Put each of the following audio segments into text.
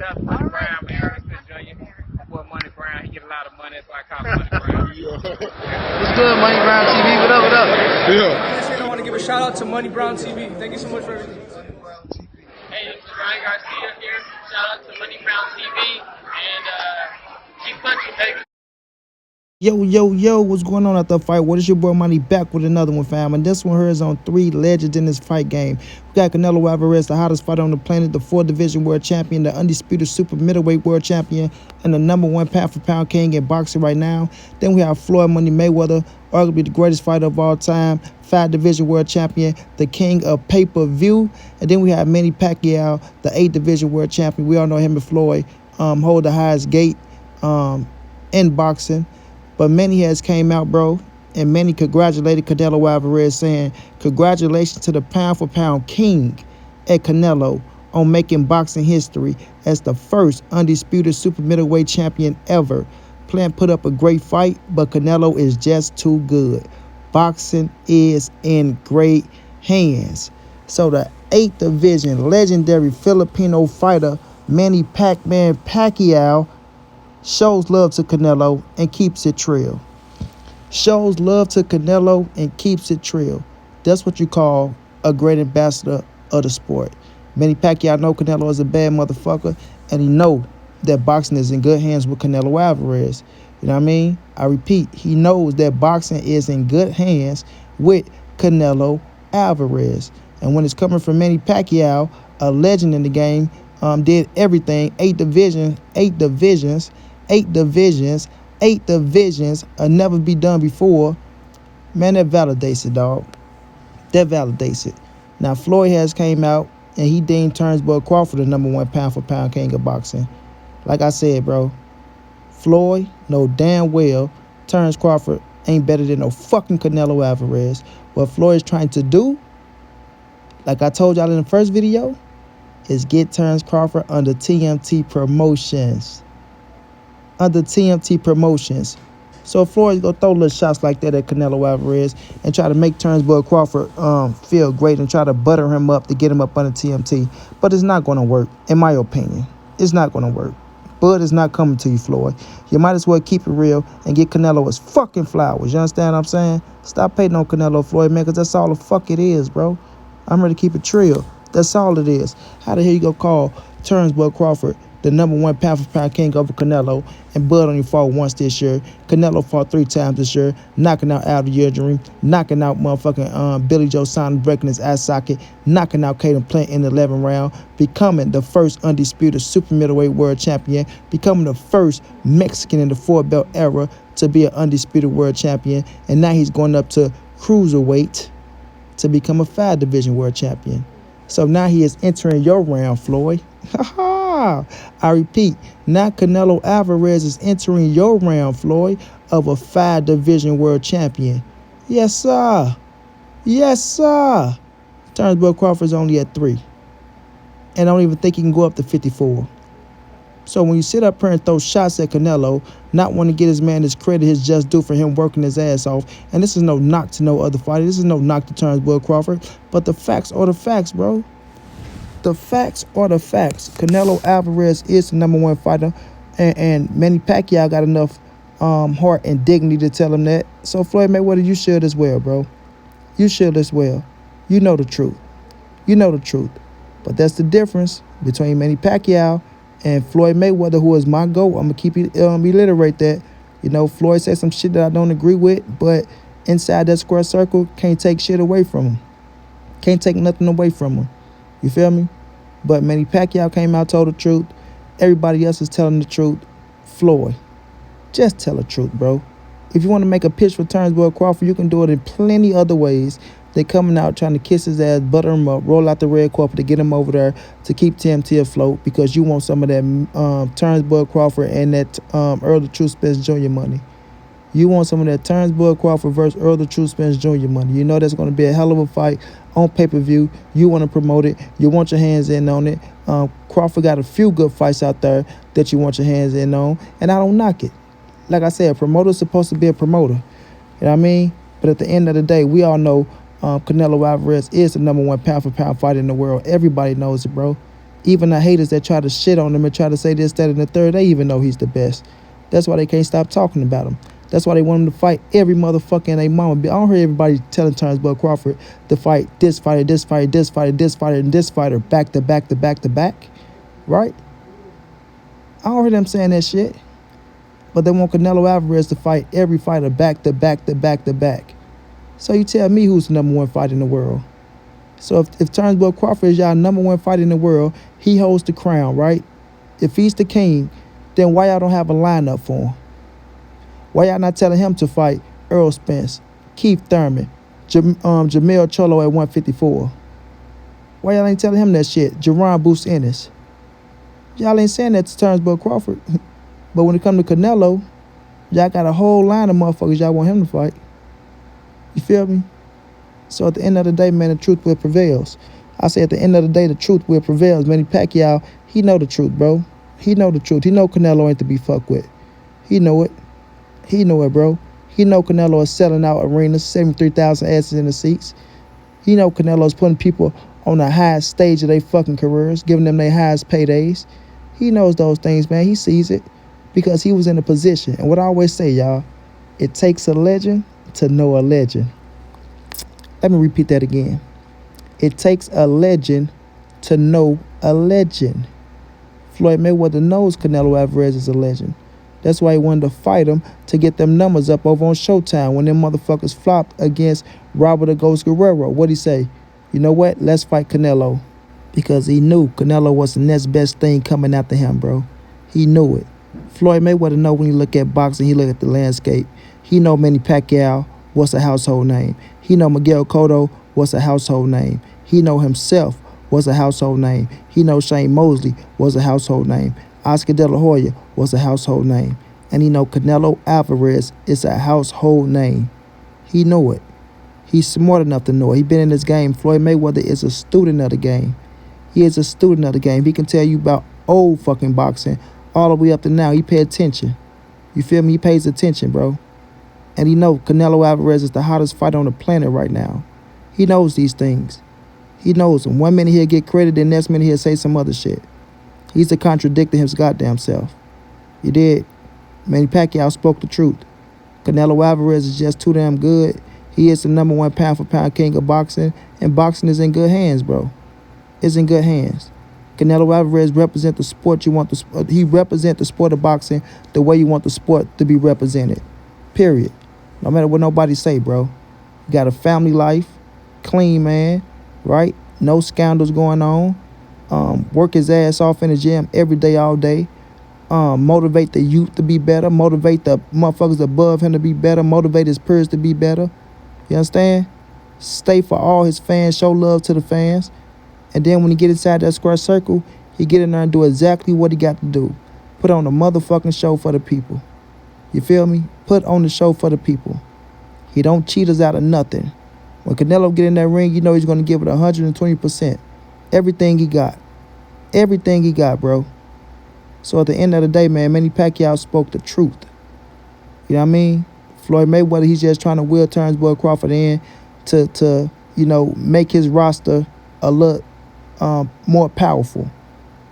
That's Money Brown, man. Respect Junior. Boy, Money Brown, he get a lot of money, so I call him Money Brown. What's good, Money Brown TV? What up, what up? Yeah. I want to give a shout out to Money Brown TV. Thank you so much for everything. Hey, this is Ryan Garcia here. Shout out to Money Brown TV and keep punching, baby. Yo, what's going on at the fight? What is your boy Manny back with another one, fam? And this one here is on 3 legends in this fight game. We got Canelo Alvarez, the hottest fighter on the planet, the 4th division world champion, the undisputed super middleweight world champion, and the #1 pound-for-pound king in boxing right now. Then we have Floyd Money Mayweather, arguably the greatest fighter of all time, 5th division world champion, the king of pay-per-view. And then we have Manny Pacquiao, the 8th division world champion. We all know him and Floyd hold the highest gate in boxing. But Manny has came out, bro, and Manny congratulated Canelo Alvarez, saying, congratulations to the pound-for-pound king at Canelo on making boxing history as the first undisputed super middleweight champion ever. Plant put up a great fight, but Canelo is just too good. Boxing is in great hands. So the 8th division legendary Filipino fighter Manny Pac-Man Pacquiao shows love to Canelo and keeps it trill. Shows love to Canelo and keeps it trill. That's what you call a great ambassador of the sport. Manny Pacquiao know Canelo is a bad motherfucker, and he know that boxing is in good hands with Canelo Alvarez. You know what I mean? I repeat, he knows that boxing is in good hands with Canelo Alvarez. And when it's coming from Manny Pacquiao, a legend in the game, did everything, 8 divisions, will never be done before. Man, that validates it, dog. That validates it. Now, Floyd has came out, and he deemed Turnbull Crawford the #1 pound-for-pound king of boxing. Like I said, bro, Floyd know damn well Terence Crawford ain't better than no fucking Canelo Alvarez. What Floyd is trying to do, like I told y'all in the first video, is get Terence Crawford under TMT Promotions. Under TMT Promotions. So Floyd's gonna throw little shots like that at Canelo Alvarez and try to make Turnbull Crawford feel great and try to butter him up to get him up under TMT. But it's not gonna work, in my opinion. It's not gonna work. Bud is not coming to you, Floyd. You might as well keep it real and get Canelo his fucking flowers. You understand what I'm saying? Stop hating on Canelo, Floyd, man, because that's all the fuck it is, bro. I'm ready to keep it trill. That's all it is. How the hell you gonna call Turnbull Crawford the #1 pound-for-pound king over Canelo, and Bud only fought once this year? Canelo fought 3 times this year, knocking out Aldo Dream, knocking out motherfucking Billy Joe Saunders, breaking his eye socket, knocking out Caden Plant in the 11th round, becoming the first undisputed super middleweight world champion, becoming the first Mexican in the 4-belt era to be an undisputed world champion, and now he's going up to cruiserweight to become a 5 division world champion. So now he is entering your round, Floyd. I repeat, now Canelo Alvarez is entering your round, Floyd, of a 5 division world champion. Yes, sir. Yes, sir. Turnbull Crawford's only at 3. And I don't even think he can go up to 54. So when you sit up here and throw shots at Canelo, not want to get his man his credit, his just due for him working his ass off, and this is no knock to no other fighter, this is no knock to Turnbull Crawford, but the facts are the facts, bro. The facts are the facts. Canelo Alvarez is the #1 fighter, and Manny Pacquiao got enough heart and dignity to tell him that. So Floyd Mayweather, you should as well, bro. You should as well. You know the truth. You know the truth. But that's the difference between Manny Pacquiao and Floyd Mayweather, who is my GOAT. I'm going to keep it, reiterate that. You know, Floyd said some shit that I don't agree with, but inside that square circle, can't take shit away from him. Can't take nothing away from him. You feel me? But Manny Pacquiao came out, told the truth. Everybody else is telling the truth. Floyd, just tell the truth, bro. If you want to make a pitch for Turnbull Crawford, you can do it in plenty other ways. They're coming out trying to kiss his ass, butter him up, roll out the red carpet to get him over there to keep TMT afloat because you want some of that Turnbull Crawford and that Earl the True Spence Jr. money. You want some of that Turnbull Crawford versus Earl the True Spence Jr. money. You know that's going to be a hell of a fight on pay-per-view. You want to promote it. You want your hands in on it. Crawford got a few good fights out there that you want your hands in on, and I don't knock it. Like I said, a promoter's supposed to be a promoter. You know what I mean? But at the end of the day, we all know Canelo Alvarez is the #1 pound-for-pound fighter in the world. Everybody knows it, bro. Even the haters that try to shit on him and try to say this, that, and the third, they even know he's the best. That's why they can't stop talking about him. That's why they want him to fight every motherfucker in their mama. I don't hear everybody telling Bud Crawford to fight this fighter, this fighter, this fighter, this fighter, and this fighter back to back to back to back. Right? I don't hear them saying that shit. But they want Canelo Alvarez to fight every fighter back to back to back to back. So you tell me who's the number one fighter in the world. So if Bud Crawford is y'all number one fighter in the world, he holds the crown, right? If he's the king, then why y'all don't have a lineup for him? Why y'all not telling him to fight Earl Spence, Keith Thurman, Jamil Cholo at 154? Why y'all ain't telling him that shit? Jerron Bruce Ennis. Y'all ain't saying that to Bud Crawford. But when it come to Canelo, y'all got a whole line of motherfuckers y'all want him to fight. You feel me? So at the end of the day, man, the truth will prevail. I say at the end of the day, the truth will prevail. Manny Pacquiao, he know the truth, bro. He know the truth. He know Canelo ain't to be fucked with. He know it. He know it, bro. He know Canelo is selling out arenas, 73,000 asses in the seats. He know Canelo is putting people on the highest stage of their fucking careers, giving them their highest paydays. He knows those things, man. He sees it because he was in a position. And what I always say, y'all, it takes a legend to know a legend. Let me repeat that again. It takes a legend to know a legend. Floyd Mayweather knows Canelo Alvarez is a legend. That's why he wanted to fight him to get them numbers up over on Showtime when them motherfuckers flopped against Robert the Ghost Guerrero. What'd he say? You know what? Let's fight Canelo. Because he knew Canelo was the next best thing coming after him, bro. He knew it. Floyd Mayweather know when you look at boxing, he look at the landscape. He know Manny Pacquiao was a household name. He know Miguel Cotto was a household name. He know himself was a household name. He know Shane Mosley was a household name. Oscar De La Hoya was a household name. And he know Canelo Alvarez is a household name. He know it. He's smart enough to know it. He been in this game. Floyd Mayweather is a student of the game. He is a student of the game. He can tell you about old fucking boxing all the way up to now. He pay attention. You feel me? He pays attention, bro. And he know Canelo Alvarez is the hottest fighter on the planet right now. He knows these things. He knows them. 1 minute he'll get credit, the next minute he'll say some other shit. He's a contradicting his goddamn self. You did. Manny Pacquiao spoke the truth. Canelo Alvarez is just too damn good. He is the number one pound for pound king of boxing, and boxing is in good hands, bro. It's in good hands. Canelo Alvarez represent the sport you want the he represent the sport of boxing the way you want the sport to be represented. Period. No matter what nobody say, bro. You got a family life, clean man, right? No scandals going on. Work his ass off in the gym every day, all day. Motivate the youth to be better. Motivate the motherfuckers above him to be better. Motivate his peers to be better. You understand? Stay for all his fans. Show love to the fans. And then when he get inside that square circle, he get in there and do exactly what he got to do. Put on a motherfucking show for the people. You feel me? Put on the show for the people. He don't cheat us out of nothing. When Canelo get in that ring, you know he's going to give it 120%. Everything he got. Everything he got, bro. So at the end of the day, man, Manny Pacquiao spoke the truth. You know what I mean? Floyd Mayweather, he's just trying to will Bud Crawford in to you know, make his roster a little more powerful.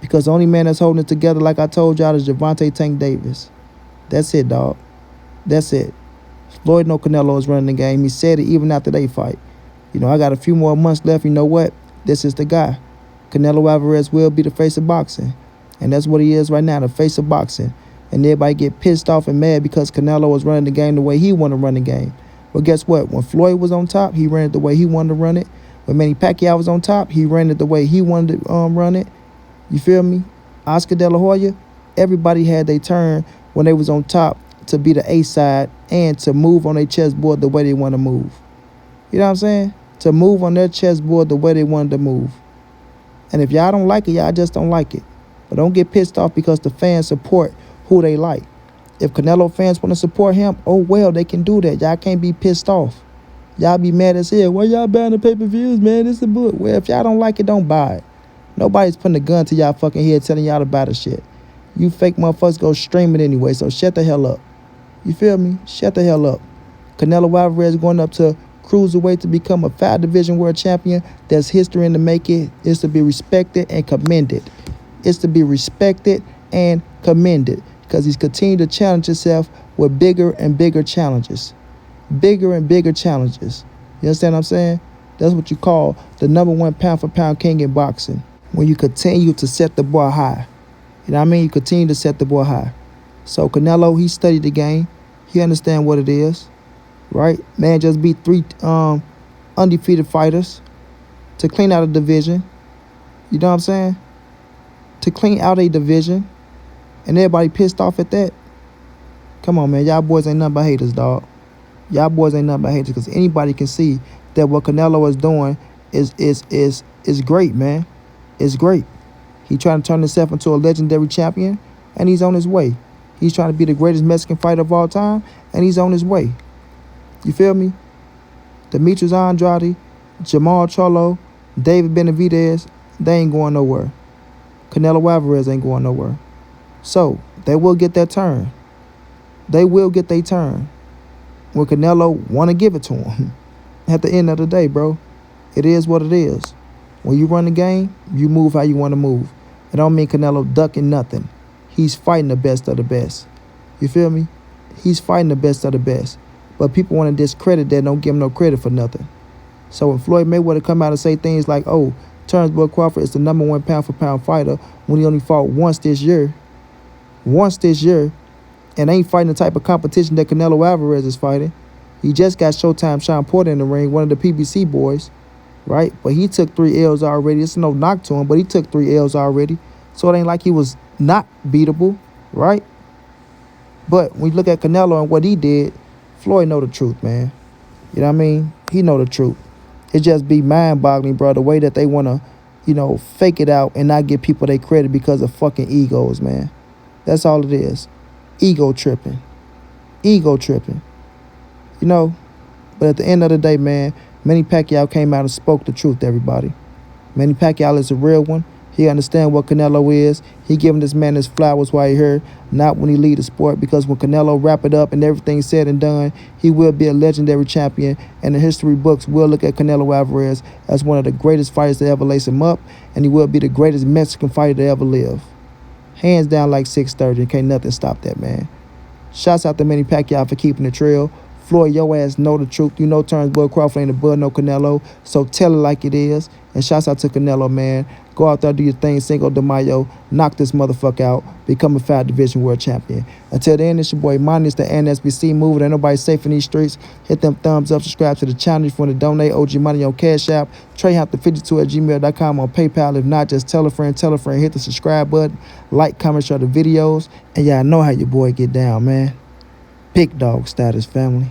Because the only man that's holding it together, like I told y'all, is Gervonta Tank Davis. That's it, dog. That's it. Floyd know Canelo is running the game. He said it even after they fight. You know, I got a few more months left. You know what? This is the guy. Canelo Alvarez will be the face of boxing. And that's what he is right now, the face of boxing. And everybody get pissed off and mad because Canelo was running the game the way he wanted to run the game. But guess what? When Floyd was on top, he ran it the way he wanted to run it. When Manny Pacquiao was on top, he ran it the way he wanted to run it. You feel me? Oscar De La Hoya, everybody had their turn when they was on top to be the A side and to move on their chessboard the way they want to move. You know what I'm saying? To move on their chessboard the way they wanted to move. And if y'all don't like it, y'all just don't like it. But don't get pissed off because the fans support who they like. If Canelo fans want to support him, oh well, they can do that. Y'all can't be pissed off. Y'all be mad as hell. Why y'all buying the pay-per-views, man? It's a book. Well, if y'all don't like it, don't buy it. Nobody's putting a gun to y'all fucking head telling y'all to buy the shit. You fake motherfuckers go stream it anyway, so shut the hell up. You feel me? Shut the hell up. Canelo Alvarez going up to cruiserweight to become a 5-division world champion. That's history in the making. Is to be respected and commended. is to be respected and commended because he's continued to challenge himself with bigger and bigger challenges. Bigger and bigger challenges. You understand what I'm saying? That's what you call the number one pound for pound king in boxing. When you continue to set the bar high. You know what I mean? You continue to set the bar high. So Canelo, he studied the game. He understand what it is. Right? Man just beat 3 undefeated fighters to clean out a division. You know what I'm saying? To clean out a division. And everybody pissed off at that. Come on, man. Y'all boys ain't nothing but haters, dog. Y'all boys ain't nothing but haters because anybody can see that what Canelo is doing is great, man. It's great. He trying to turn himself into a legendary champion, and he's on his way. He's trying to be the greatest Mexican fighter of all time, and he's on his way. You feel me? Demetrius Andrade, Jamal Charlo, David Benavidez, they ain't going nowhere. Canelo Alvarez ain't going nowhere. So, they will get that turn. They will get their turn when Canelo want to give it to him. At the end of the day, bro, it is what it is. When you run the game, you move how you want to move. It don't mean Canelo ducking nothing. He's fighting the best of the best. You feel me? He's fighting the best of the best. But people want to discredit that, don't give him no credit for nothing. So when Floyd Mayweather come out and say things like, oh, Terrence Crawford is the number one pound for pound fighter when he only fought once this year, and ain't fighting the type of competition that Canelo Alvarez is fighting. He just got Showtime Sean Porter in the ring, one of the PBC boys, right? But he took 3 L's already. It's no knock to him, but he took 3 L's already. So it ain't like he was not beatable, right? But when you look at Canelo and what he did, Floyd know the truth, man. You know what I mean? He know the truth. It just be mind-boggling, bro, the way that they want to, fake it out and not give people their credit because of fucking egos, man. That's all it is. Ego tripping. Ego tripping. But at the end of the day, man, Manny Pacquiao came out and spoke the truth to everybody. Manny Pacquiao is a real one. He understands what Canelo is. He giving this man his flowers while he here, not when he lead the sport, because when Canelo wrap it up and everything's said and done, he will be a legendary champion, and the history books will look at Canelo Alvarez as one of the greatest fighters to ever lace him up, and he will be the greatest Mexican fighter to ever live. Hands down like 630, and can't nothing stop that, man. Shouts out to Manny Pacquiao for keeping the trail. Floyd, your ass know the truth. You know Terrence Crawford ain't a bud, no Canelo. So tell it like it is. And shouts out to Canelo, man. Go out there, do your thing, Cinco de Mayo. Knock this motherfucker out. Become a 5 division world champion. Until then, it's your boy Manny. It's the NSBC moving. Ain't nobody safe in these streets. Hit them thumbs up. Subscribe to the channel if you want to donate. OG Money on Cash App. TreyHunt52@gmail.com on PayPal. If not, just tell a friend. Hit the subscribe button. Like, comment, share the videos. And y'all know how your boy get down, man. Big dog status, family.